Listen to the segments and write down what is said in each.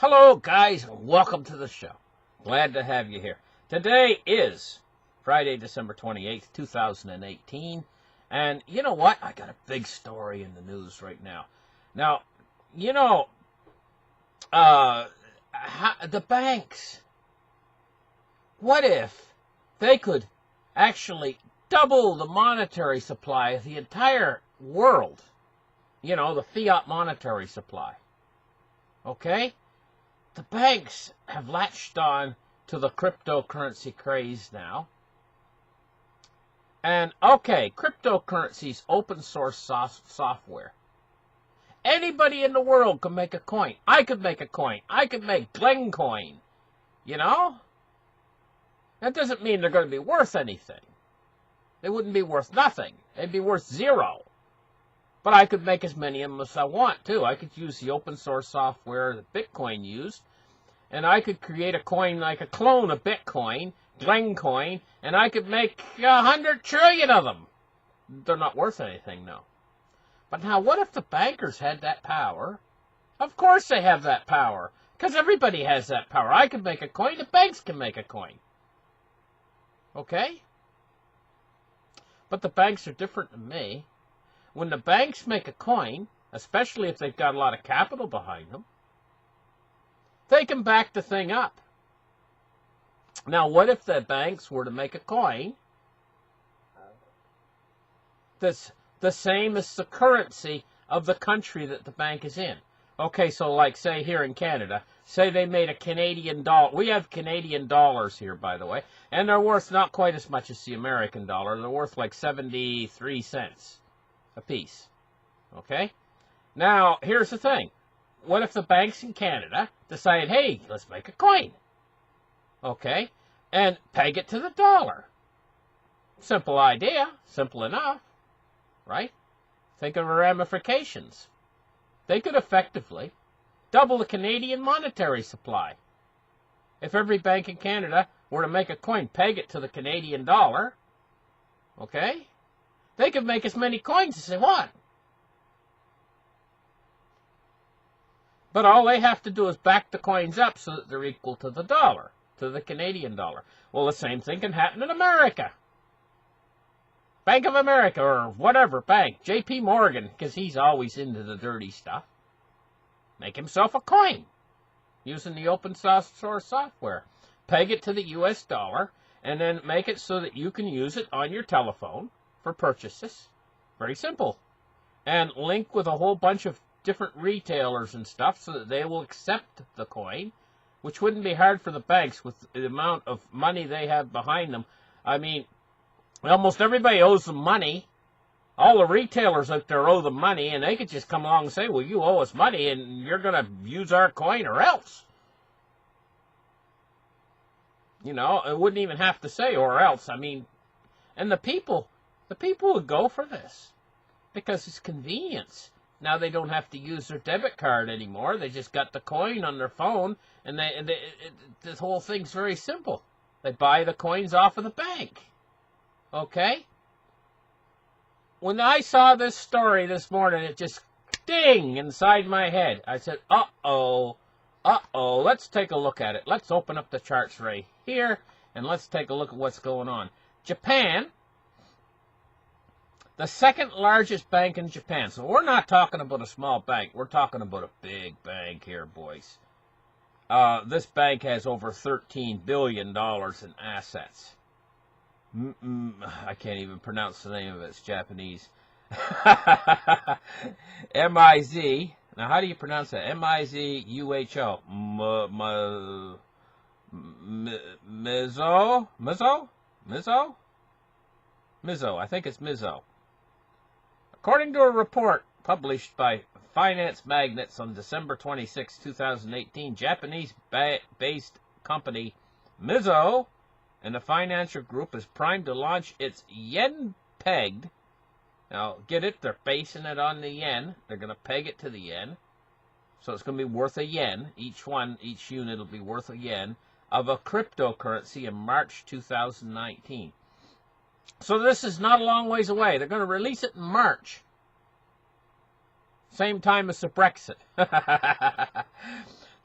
Hello, guys, and welcome to the show. Glad to have you here. Today is Friday, December 28th, 2018. And you know what? I got a big story in the news right now. Now, the banks, what if they could actually double the monetary supply of the entire world? The fiat monetary supply. Okay? The banks have latched on to the cryptocurrency craze now. And, okay, cryptocurrency's open source software. Anybody in the world can make a coin. I could make a coin. I could make Glencoin. That doesn't mean they're going to be worth anything. They wouldn't be worth nothing. They'd be worth zero. But I could make as many of them as I want, too. I could use the open source software that Bitcoin used, and I could create a coin like a clone of Bitcoin, Glencoin, and I could make 100 trillion of them. They're not worth anything, no. But now, what if the bankers had that power? Of course they have that power, because everybody has that power. I could make a coin, the banks can make a coin. Okay? But the banks are different than me. When the banks make a coin, especially if they've got a lot of capital behind them, they can back the thing up. Now, what if the banks were to make a coin that's the same as the currency of the country that the bank is in? Okay, so like, say, here in Canada, say they made a Canadian dollar. We have Canadian dollars here, by the way, and they're worth not quite as much as the American dollar. They're worth like 73 cents. A piece. Okay? Now, here's the thing. What if the banks in Canada decide, hey, let's make a coin? Okay? And peg it to the dollar. Simple idea. Simple enough. Right? Think of the ramifications. They could effectively double the Canadian monetary supply. If every bank in Canada were to make a coin, peg it to the Canadian dollar, okay? They could make as many coins as they want. But all they have to do is back the coins up so that they're equal to the dollar, to the Canadian dollar. Well, the same thing can happen in America. Bank of America or whatever bank, J.P. Morgan, because he's always into the dirty stuff. Make himself a coin using the open source software. Peg it to the U.S. dollar and then make it so that you can use it on your telephone for purchases. Very simple. And link with a whole bunch of different retailers and stuff so that they will accept the coin, which wouldn't be hard for the banks with the amount of money they have behind them. I mean, almost everybody owes them money. All the retailers out there owe them money, and they could just come along and say, well, you owe us money, and you're going to use our coin or else. It wouldn't even have to say or else. I mean, and the people would go for this because it's convenience. Now they don't have to use their debit card anymore. They just got the coin on their phone, and this whole thing's very simple. They buy the coins off of the bank. Okay? When I saw this story this morning, it just ding inside my head. I said, uh-oh, let's take a look at it. Let's open up the charts right here, and let's take a look at what's going on. Japan, the second largest bank in Japan. So we're not talking about a small bank. We're talking about a big bank here, boys. This bank has over $13 billion in assets. I can't even pronounce the name of it. It's Japanese. M-I-Z. Now, how do you pronounce that? M-I-Z-U-H-O. Mizo? I think it's Mizo. According to a report published by Finance Magnets on December 26, 2018, Japanese-based company Mizo and the financial group is primed to launch its yen-pegged. Now, get it? They're basing it on the yen. They're going to peg it to the yen. So it's going to be worth a yen. Each unit will be worth a yen of a cryptocurrency in March 2019. So this is not a long ways away. They're going to release it in March. Same time as the Brexit.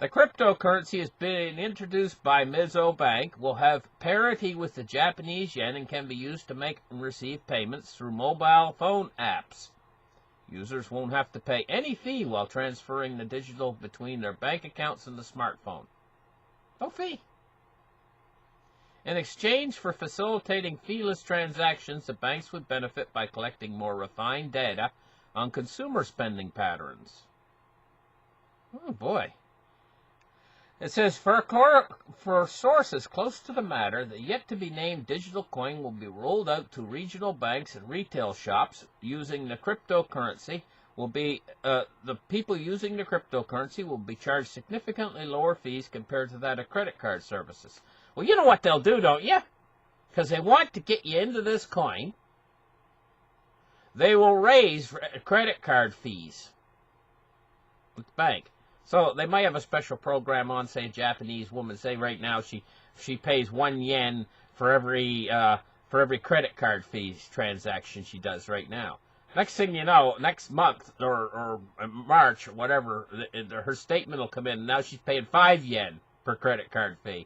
The cryptocurrency has been introduced by Mizo Bank, will have parity with the Japanese yen and can be used to make and receive payments through mobile phone apps. Users won't have to pay any fee while transferring the digital between their bank accounts and the smartphone. No fee. In exchange for facilitating feeless transactions, the banks would benefit by collecting more refined data on consumer spending patterns. Oh boy. It says, for sources close to the matter, the yet-to-be-named digital coin will be rolled out to regional banks and retail shops using the cryptocurrency. The people using the cryptocurrency will be charged significantly lower fees compared to that of credit card services. Well, you know what they'll do, don't you? Because they want to get you into this coin. They will raise credit card fees with the bank. So they might have a special program on, say, a Japanese woman. Say right now she pays 1 yen for every credit card fees transaction she does right now. Next thing you know, next month or March or whatever, her statement will come in. And now she's paying 5 yen per credit card fee.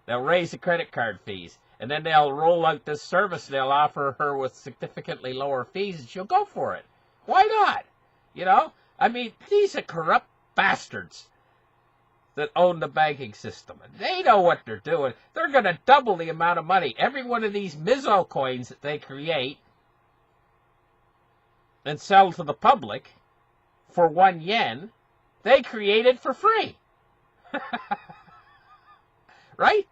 They'll raise the credit card fees, and then they'll roll out this service they'll offer her with significantly lower fees, and she'll go for it. Why not? You know, I mean, these are corrupt bastards that own the banking system. And they know what they're doing. They're going to double the amount of money. Every one of these Mizo coins that they create and sell to the public for 1 yen, they created for free. Right?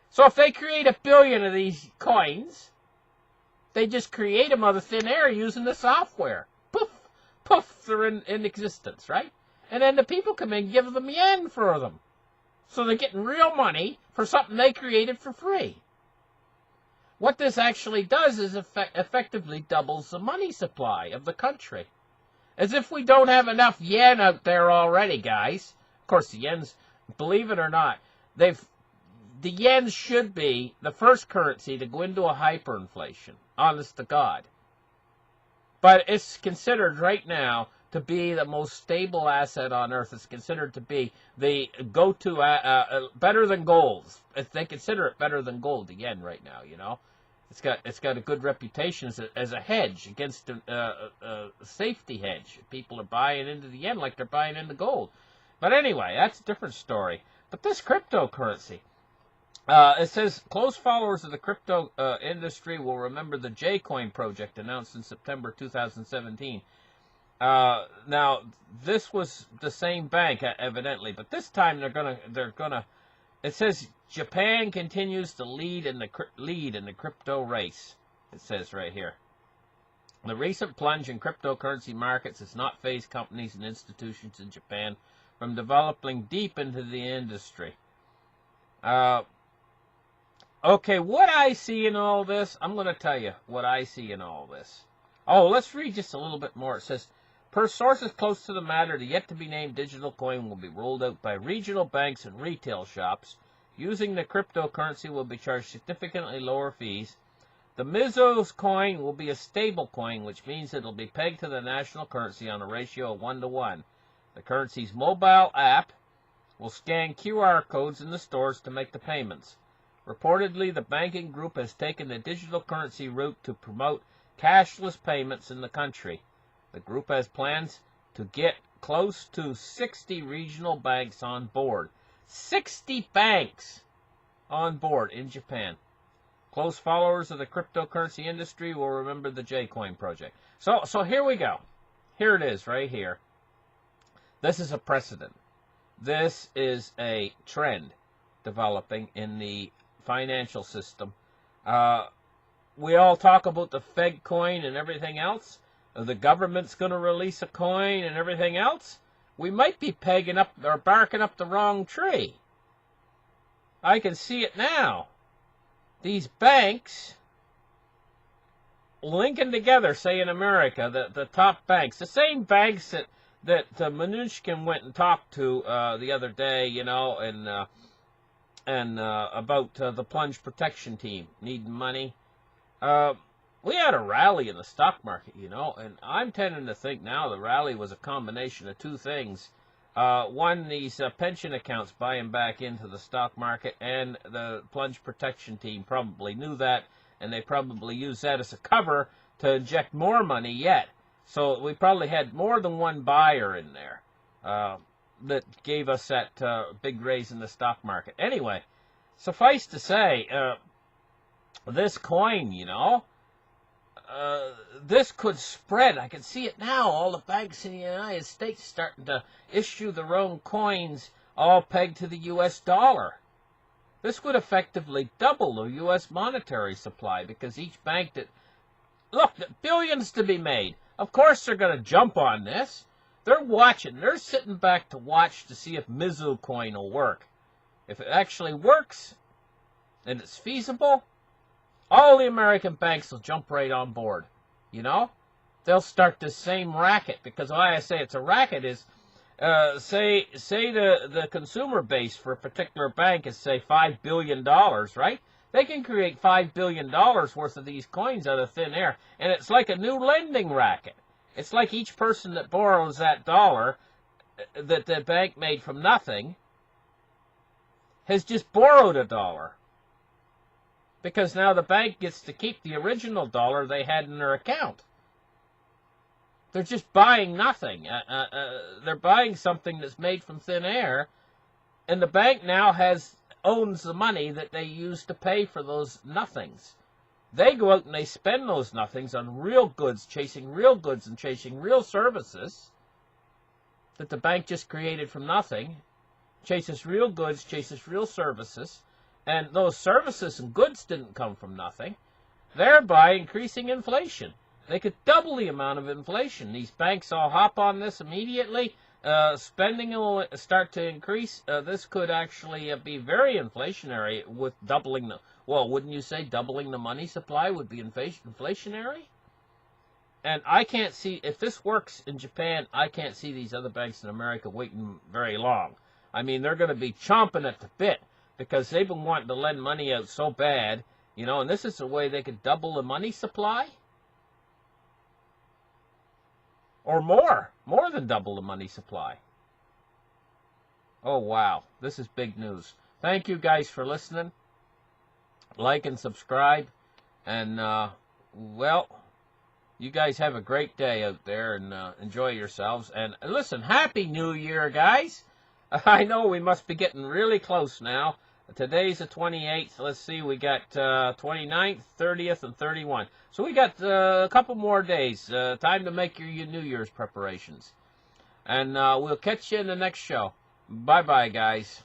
So if they create 1 billion of these coins, they just create them out of thin air using the software. Poof, poof, they're in existence, right? And then the people come in and give them yen for them. So they're getting real money for something they created for free. What this actually does is effectively doubles the money supply of the country. As if we don't have enough yen out there already, guys. Of course, the yen's, believe it or not, the yen should be the first currency to go into a hyperinflation. Honest to God. But it's considered right now to be the most stable asset on earth. It's considered to be the go-to, better than gold. They consider it better than gold, the yen right now, you know. It's got a good reputation as a hedge against a safety hedge. People are buying into the yen like they're buying into gold. But anyway, that's a different story. But this cryptocurrency, it says, close followers of the crypto industry will remember the J-Coin project announced in September 2017. Now, this was the same bank, evidently, but this time they're gonna. It says Japan continues to lead in the crypto race. It says right here. The recent plunge in cryptocurrency markets has not phased companies and institutions in Japan from developing deep into the industry. Okay, what I see in all this, I'm going to tell you what I see in all this. Oh, let's read just a little bit more. It says, per sources close to the matter, the yet-to-be-named digital coin will be rolled out by regional banks and retail shops. Using the cryptocurrency will be charged significantly lower fees. The Mizo's coin will be a stable coin, which means it will be pegged to the national currency on a ratio of 1-to-1. The currency's mobile app will scan QR codes in the stores to make the payments. Reportedly, the banking group has taken the digital currency route to promote cashless payments in the country. The group has plans to get close to 60 regional banks on board. 60 banks on board in Japan. Close followers of the cryptocurrency industry will remember the J-Coin project. So here we go. Here it is right here. This is a precedent. This is a trend developing in the financial system. We all talk about the Fed coin and everything else. The government's going to release a coin and everything else. We might be pegging up or barking up the wrong tree. I can see it now. These banks linking together, say in America, the top banks, the same banks that Mnuchin went and talked to the other day, you know, and about the plunge protection team needing money. We had a rally in the stock market, you know, and I'm tending to think now the rally was a combination of two things. One, these pension accounts buying back into the stock market, and the plunge protection team probably knew that, and they probably used that as a cover to inject more money yet. So we probably had more than one buyer in there that gave us that big raise in the stock market. Anyway, suffice to say, this coin, you know, this could spread. I can see it now. All the banks in the United States starting to issue their own coins, all pegged to the U.S. dollar. This would effectively double the U.S. monetary supply, because each bank that... Look, billions to be made. Of course they're going to jump on this. They're watching. They're sitting back to watch to see if Mizu coin will work. If it actually works, and it's feasible, all the American banks will jump right on board. You know? They'll start the same racket, because why I say it's a racket is, say the consumer base for a particular bank is, say, $5 billion, right? They can create $5 billion worth of these coins out of thin air, and it's like a new lending racket. It's like each person that borrows that dollar that the bank made from nothing has just borrowed a dollar, because now the bank gets to keep the original dollar they had in their account. They're just buying nothing. They're buying something that's made from thin air, and the bank now owns the money that they use to pay for those nothings. They go out and they spend those nothings on real goods, chasing real goods and chasing real services that the bank just created from nothing. Chases real goods, chases real services, and those services and goods didn't come from nothing, thereby increasing inflation. They could double the amount of inflation. These banks all hop on this immediately. Spending will start to increase. This could actually be very inflationary with doubling the... Well, wouldn't you say doubling the money supply would be inflationary? And I can't see... If this works in Japan, I can't see these other banks in America waiting very long. I mean, they're going to be chomping at the bit, because they've been wanting to lend money out so bad, you know, and this is a way they could double the money supply. Or more than double the money supply. Oh, wow. This is big news. Thank you guys for listening. Like and subscribe. And, well, you guys have a great day out there, and enjoy yourselves. And listen, Happy New Year, guys. I know we must be getting really close now. Today's the 28th. Let's see, we got 29th, 30th, and 31. So we got a couple more days. Time to make your New Year's preparations. And we'll catch you in the next show. Bye-bye, guys.